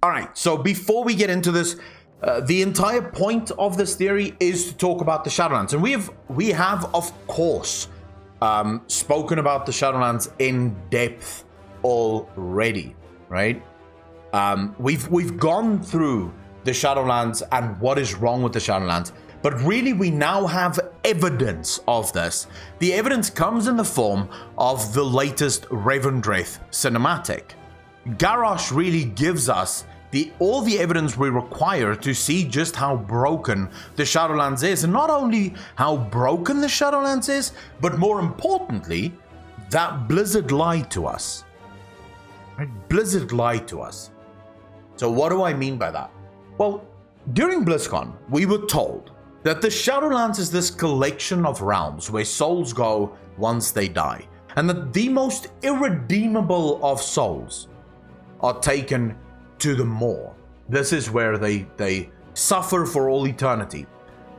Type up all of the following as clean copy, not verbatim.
All right, so before we get into this, the entire point of this theory is to talk about the Shadowlands, and we have of course spoken about the Shadowlands in depth already, right? We've gone through the Shadowlands and what is wrong with the Shadowlands, but really we now have evidence of this. The evidence comes in the form of the latest Revendreth cinematic. Garrosh really gives us all the evidence we require to see just how broken the Shadowlands is, and not only how broken the Shadowlands is, but more importantly, that Blizzard lied to us. Blizzard lied to us. So what do I mean by that? Well, during BlizzCon, we were told that the Shadowlands is this collection of realms where souls go once they die, and that the most irredeemable of souls are taken to the Maw. This is where they suffer for all eternity.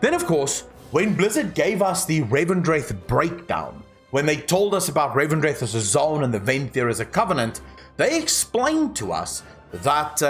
Then, of course, when Blizzard gave us the Revendreth breakdown, when they told us about Revendreth as a zone and the Venthyr as a covenant, they explained to us that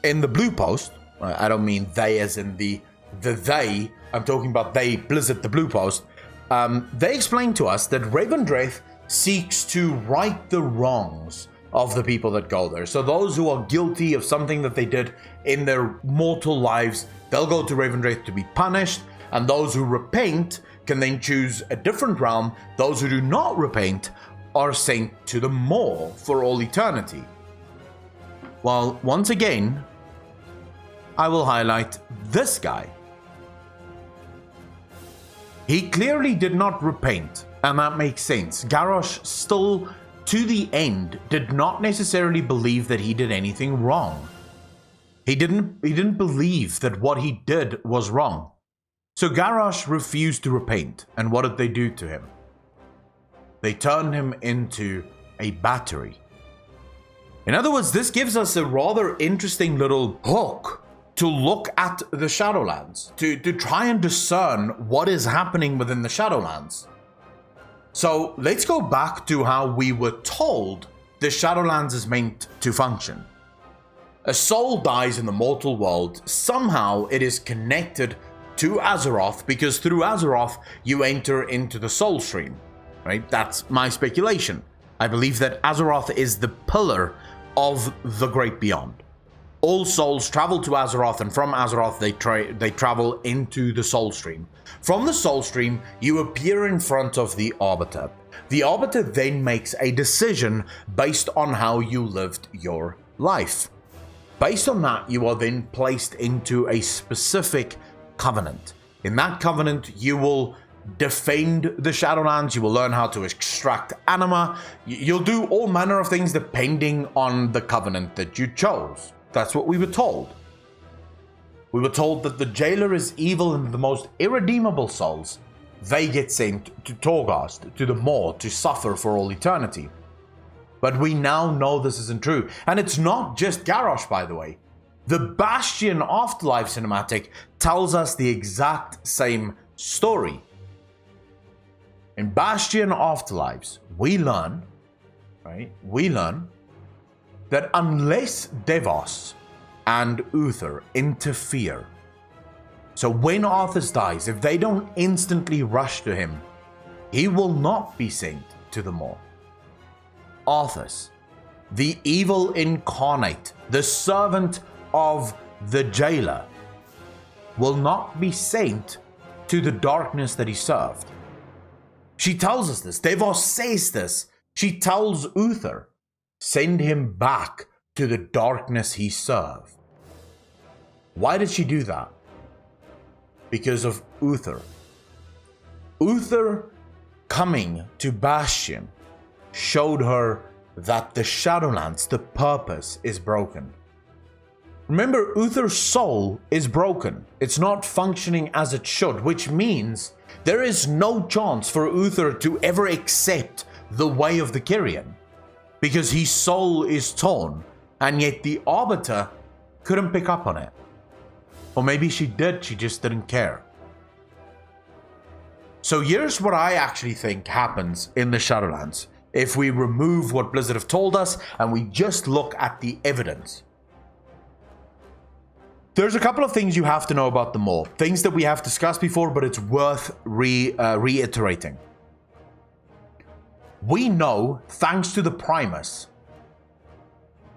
in the blue post, I don't mean they as in the they, I'm talking about they, Blizzard, the blue post, they explained to us that Revendreth seeks to right the wrongs of the people that go there. So those who are guilty of something that they did in their mortal lives, they'll go to Revendreth to be punished, and those who repent can then choose a different realm. Those who do not repent are sent to the Maw for all eternity. Well, once again, I will highlight this guy. He clearly did not repent, and that makes sense. Garrosh still, to the end, did not necessarily believe that he did anything wrong. He didn't believe that what he did was wrong. So Garrosh refused to repent, and what did they do to him? They turned him into a battery. In other words, this gives us a rather interesting little hook to look at the Shadowlands, to try and discern what is happening within the Shadowlands. So let's go back to how we were told the Shadowlands is meant to function. A soul dies in the mortal world, somehow it is connected to Azeroth, because through Azeroth you enter into the soul stream, right? That's my speculation. I believe that Azeroth is the pillar of the Great Beyond. All souls travel to Azeroth, and from Azeroth they travel into the soul stream. From the soul stream, you appear in front of the Arbiter. The Arbiter then makes a decision based on how you lived your life. Based on that, you are then placed into a specific covenant. In that covenant, you will defend the Shadowlands, you will learn how to extract anima, you'll do all manner of things depending on the covenant that you chose. That's what we were told. We were told that the jailer is evil and the most irredeemable souls, they get sent to Torghast, to the Maw, to suffer for all eternity. But we now know this isn't true. And it's not just Garrosh, by the way. The Bastion Afterlife cinematic tells us the exact same story. In Bastion Afterlives, we learn that unless Devos and Uther interfere, so when Arthas dies, if they don't instantly rush to him, he will not be sent to the Maw. Arthas, the evil incarnate, the servant of the jailer, will not be sent to the darkness that he served. She tells us this. Devos says this. She tells Uther, send him back to the darkness he served. Why did she do that? Because of Uther. Uther coming to Bastion showed her that the Shadowlands, the purpose, is broken. Remember, Uther's soul is broken. It's not functioning as it should, which means there is no chance for Uther to ever accept the way of the Kyrian, because his soul is torn, and yet the Arbiter couldn't pick up on it. Or maybe she did, she just didn't care. So here's what I actually think happens in the Shadowlands if we remove what Blizzard have told us and we just look at the evidence. There's a couple of things you have to know about the Maw. Things that we have discussed before, but it's worth reiterating. We know, thanks to the Primus,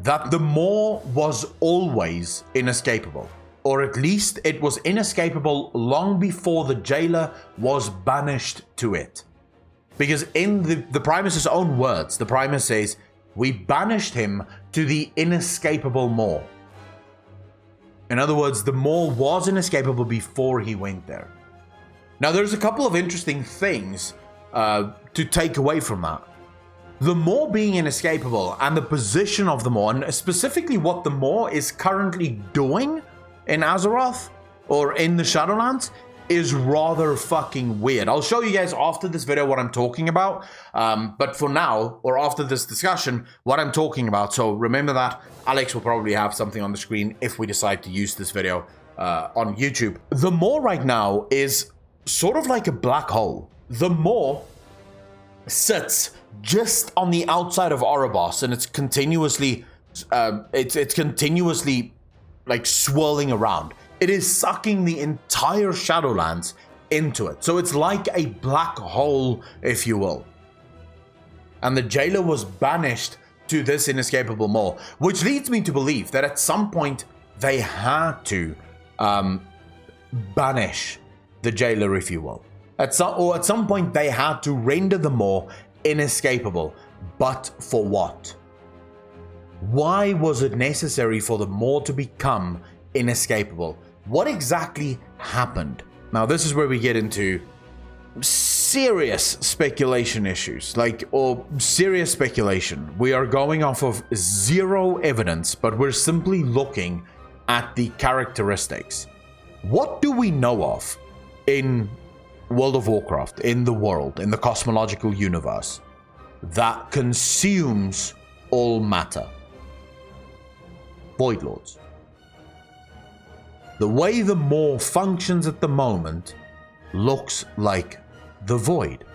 that the Maw was always inescapable. Or at least it was inescapable long before the jailer was banished to it. Because in the Primus's own words, the Primus says, "We banished him to the inescapable Maw." In other words, the Maw was inescapable before he went there. Now, there's a couple of interesting things to take away from that. The Maw being inescapable and the position of the Maw, and specifically what the Maw is currently doing in Azeroth or in the Shadowlands, is rather fucking weird. I'll show you guys after this video what I'm talking about, but for now, or after this discussion, what I'm talking about. So remember that. Alex will probably have something on the screen if we decide to use this video on YouTube. The Maw right now is sort of like a black hole. The Maw sits just on the outside of Oribos, and it's continuously like swirling around. It is sucking the entire Shadowlands into it. So it's like a black hole, if you will. And the jailer was banished to this inescapable Maw, which leads me to believe that at some point they had to banish the jailer, if you will. At some point they had to render the Maw inescapable. But for what? Why was it necessary for the Maw to become inescapable? What exactly happened? Now, this is where we get into serious speculation issues, or serious speculation. We are going off of zero evidence, but we're simply looking at the characteristics. What do we know of in World of Warcraft, in the world, in the cosmological universe, that consumes all matter? Void Lords. The way the Maw functions at the moment looks like the Void.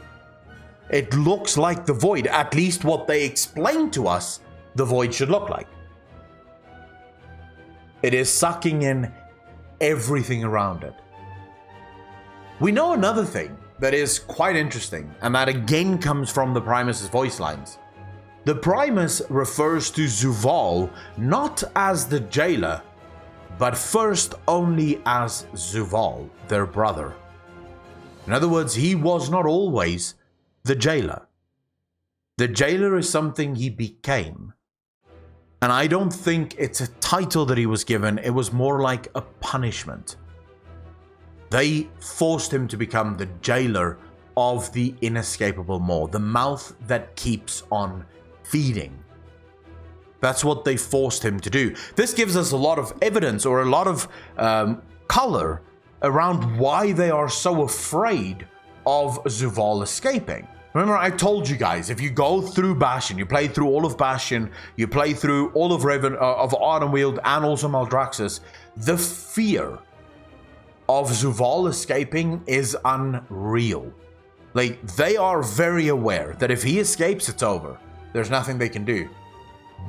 It looks like the Void, at least what they explain to us the Void should look like. It is sucking in everything around it. We know another thing that is quite interesting, and that again comes from the Primus's voice lines. The Primus refers to Zuval not as the jailer, but first only as Zuval, their brother. In other words, he was not always the jailer. The jailer is something he became. And I don't think it's a title that he was given, it was more like a punishment. They forced him to become the jailer of the inescapable Maw, the mouth that keeps on feeding. That's what they forced him to do. This gives us a lot of evidence, or a lot of color around why they are so afraid of Zuval escaping. Remember, I told you guys, if you go through Bastion, you play through all of Bastion, you play through all of Ardenweald and also Maldraxxus, the fear of Zuval escaping is unreal. Like, they are very aware that if he escapes, it's over. There's nothing they can do.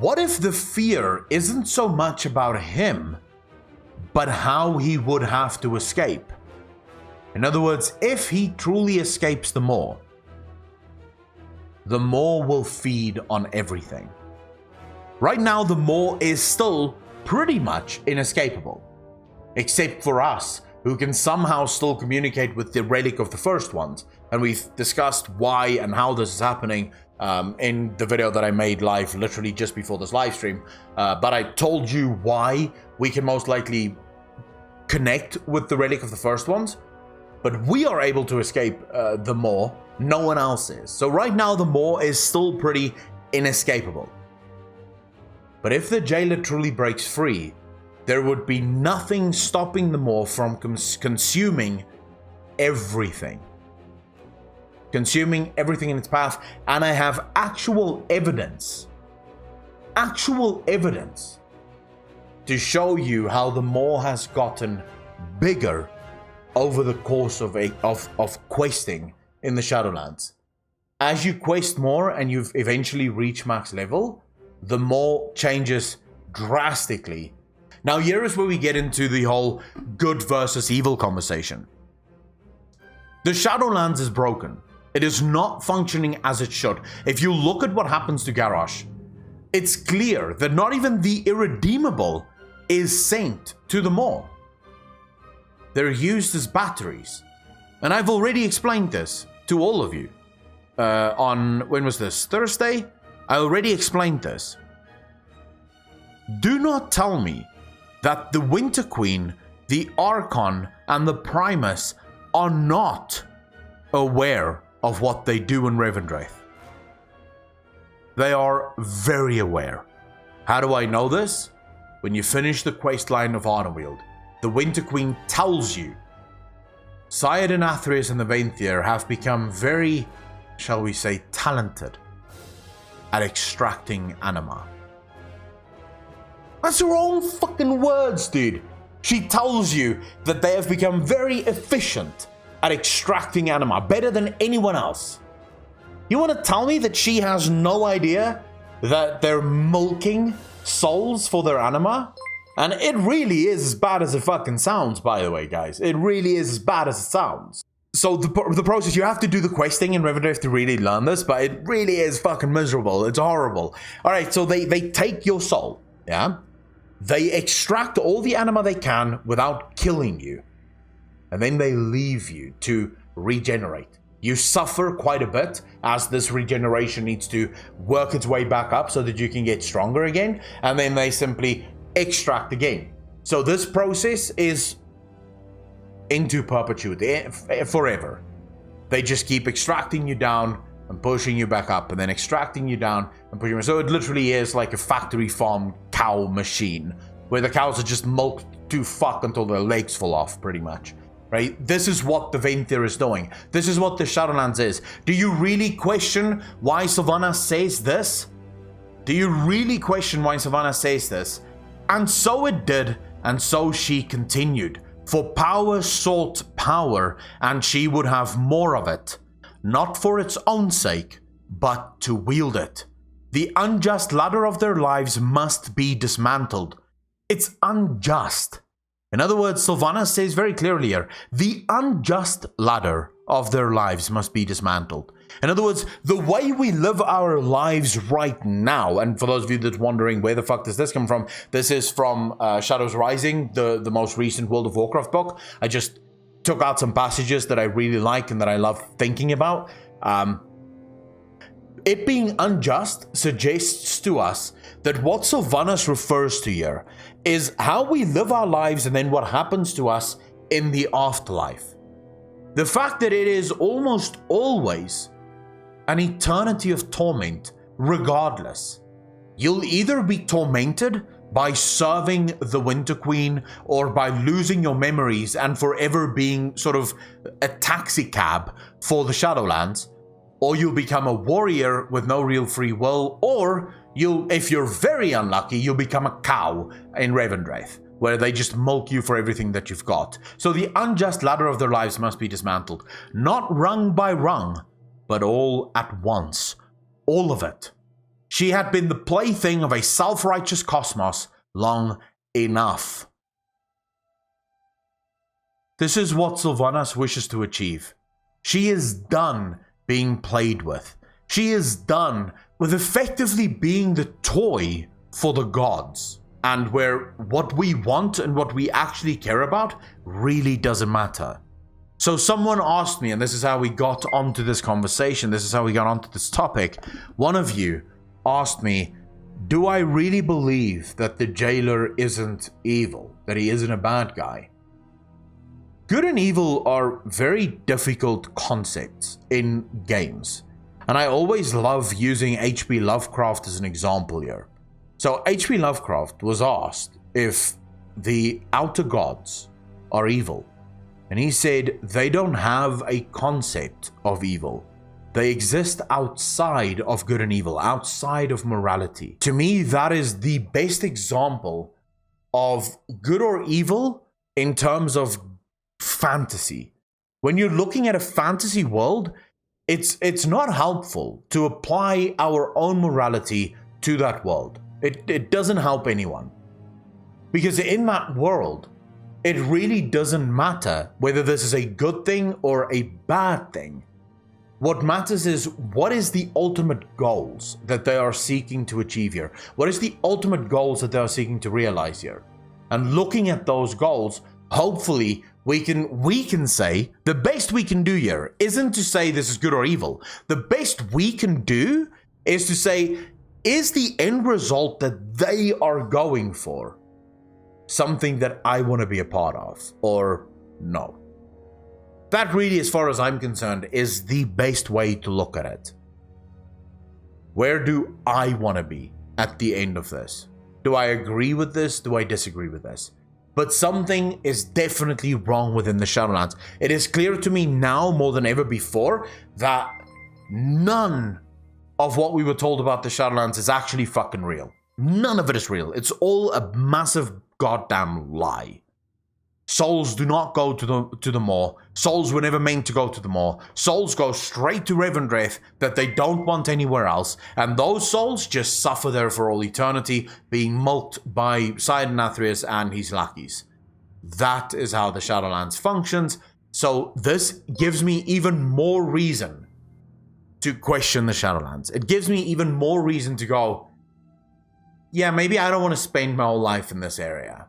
What if the fear isn't so much about him, but how he would have to escape? In other words, if he truly escapes the Maw will feed on everything. Right now, the Maw is still pretty much inescapable, except for us, who can somehow still communicate with the relic of the first ones. And we've discussed why and how this is happening in the video that I made live literally just before this live stream. But I told you why we can most likely connect with the relic of the first ones. But we are able to escape the Maw. No one else is. So right now the Maw is still pretty inescapable. But if the jailer truly breaks free, there would be nothing stopping the Maw from consuming everything. Consuming everything in its path. And I have actual evidence to show you how the Maw has gotten bigger over the course of questing in the Shadowlands. As you quest more and you've eventually reached max level, the Maw changes drastically Now here is where we get into the whole good versus evil conversation. The Shadowlands is broken. It is not functioning as it should. If you look at what happens to Garrosh, it's clear that not even the irredeemable is saint to them all. They're used as batteries. And I've already explained this to all of you. When was this? Thursday? I already explained this. Do not tell me that the Winter Queen, the Archon, and the Primus are not aware of what they do in Revendreth. They are very aware. How do I know this? When you finish the questline of Ardenweald, the Winter Queen tells you Syed and Athreus and the Vainthier have become very, shall we say, talented at extracting anima. That's her own fucking words, dude. She tells you that they have become very efficient at extracting anima, better than anyone else. You want to tell me that she has no idea that they're milking souls for their anima? And it really is as bad as it fucking sounds, by the way, guys. It really is as bad as it sounds. So the process, you have to do the questing in Revendreth to really learn this, but it really is fucking miserable. It's horrible. Alright, so they take your soul, yeah? They extract all the anima they can without killing you. And then they leave you to regenerate. You suffer quite a bit as this regeneration needs to work its way back up so that you can get stronger again. And then they simply extract again. So this process is into perpetuity, forever. They just keep extracting you down and pushing you back up, and then extracting you down and pushing you. So it literally is like a factory farm cow machine where the cows are just milked to fuck until their legs fall off, pretty much. Right? This is what the Vainthier is doing. This is what the Shadowlands is. Do you really question why Sylvanas says this? Do you really question why Sylvanas says this? And so it did, and so she continued. For power sought power, and she would have more of it. Not for its own sake, but to wield it. The unjust ladder of their lives must be dismantled. It's unjust. In other words, Sylvanas says very clearly here, the unjust ladder of their lives must be dismantled. In other words, the way we live our lives right now, and for those of you that's wondering where the fuck does this come from, this is from Shadows Rising, the most recent World of Warcraft book. I just took out some passages that I really like and that I love thinking about. It being unjust suggests to us that what Sylvanas refers to here is how we live our lives and then what happens to us in the afterlife. The fact that it is almost always an eternity of torment, regardless. You'll either be tormented by serving the Winter Queen or by losing your memories and forever being sort of a taxi cab for the Shadowlands, or you'll become a warrior with no real free will, or you'll, if you're very unlucky, you'll become a cow in Revendreth, where they just milk you for everything that you've got. So the unjust ladder of their lives must be dismantled, not rung by rung, but all at once. All of it. She had been the plaything of a self-righteous cosmos long enough. This is what Sylvanas wishes to achieve. She is done being played with. She is done with effectively being the toy for the gods, and where what we want and what we actually care about really doesn't matter. So someone asked me, and this is how we got onto this conversation, this is how we got onto this topic. One of you asked me, do I really believe that the jailer isn't evil, that he isn't a bad guy? Good and evil are very difficult concepts in games, and I always love using H.P. Lovecraft as an example here. So H.P. Lovecraft was asked if the outer gods are evil, and he said they don't have a concept of evil. They exist outside of good and evil, outside of morality. To me, that is the best example of good or evil in terms of fantasy. When you're looking at a fantasy world, it's not helpful to apply our own morality to that world. It doesn't help anyone. Because in that world, it really doesn't matter whether this is a good thing or a bad thing. What matters is, what is the ultimate goals that they are seeking to achieve here? What is the ultimate goals that they are seeking to realize here? And looking at those goals, hopefully we can say the best we can do here isn't to say this is good or evil. The best we can do is to say, is the end result that they are going for something that I want to be a part of, or no? That really, as far as I'm concerned, is the best way to look at it. Where do I want to be at the end of this? Do I agree with this? Do I disagree with this? But something is definitely wrong within the Shadowlands. It is clear to me now more than ever before that none of what we were told about the Shadowlands is actually fucking real. None of it is real. It's all a massive goddamn lie. Souls do not go to the Maw. Souls were never meant to go to the Maw. Souls go straight to Revendreth that they don't want anywhere else, and those souls just suffer there for all eternity, being mulched by Sidon and his lackeys. That is how the Shadowlands functions, so this gives me even more reason to question the Shadowlands. It gives me even more reason to go, yeah, maybe I don't want to spend my whole life in this area.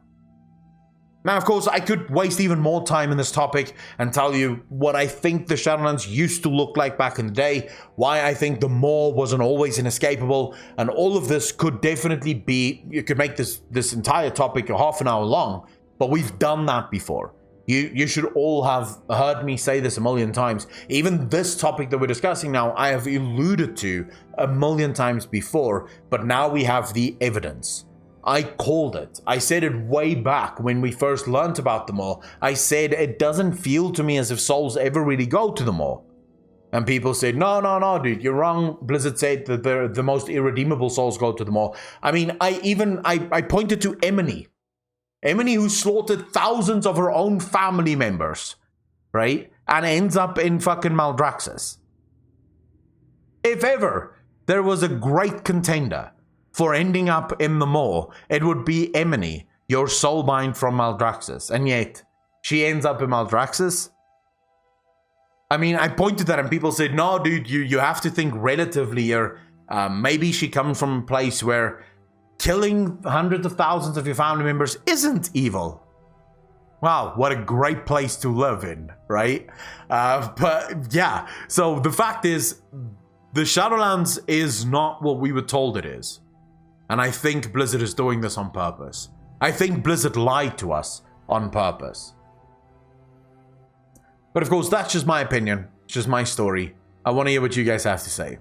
Now, of course, I could waste even more time in this topic and tell you what I think the Shadowlands used to look like back in the day, why I think the Maw wasn't always inescapable, and all of this could definitely be, you could make this entire topic a half an hour long, but we've done that before. You should all have heard me say this a million times. Even this topic that we're discussing now, I have alluded to a million times before, but now we have the evidence. I called it. I said it way back when we first learnt about the Maw. I said it doesn't feel to me as if souls ever really go to the Maw. And people said, no, dude, you're wrong. Blizzard said that the most irredeemable souls go to the Maw. I mean, I pointed to Emily. Emily, who slaughtered thousands of her own family members, right? And ends up in fucking Maldraxxus. If ever there was a great contender for ending up in the Maw, it would be Emily, your soulbind from Maldraxxus. And yet, she ends up in Maldraxxus? I mean, I pointed at it and people said, no, dude, you have to think relatively here. Maybe she comes from a place where killing hundreds of thousands of your family members isn't evil. Wow, what a great place to live in, right? But yeah, so the fact is, the Shadowlands is not what we were told it is. And I think Blizzard is doing this on purpose. I think Blizzard lied to us on purpose. But of course, that's just my opinion. It's just my story. I want to hear what you guys have to say.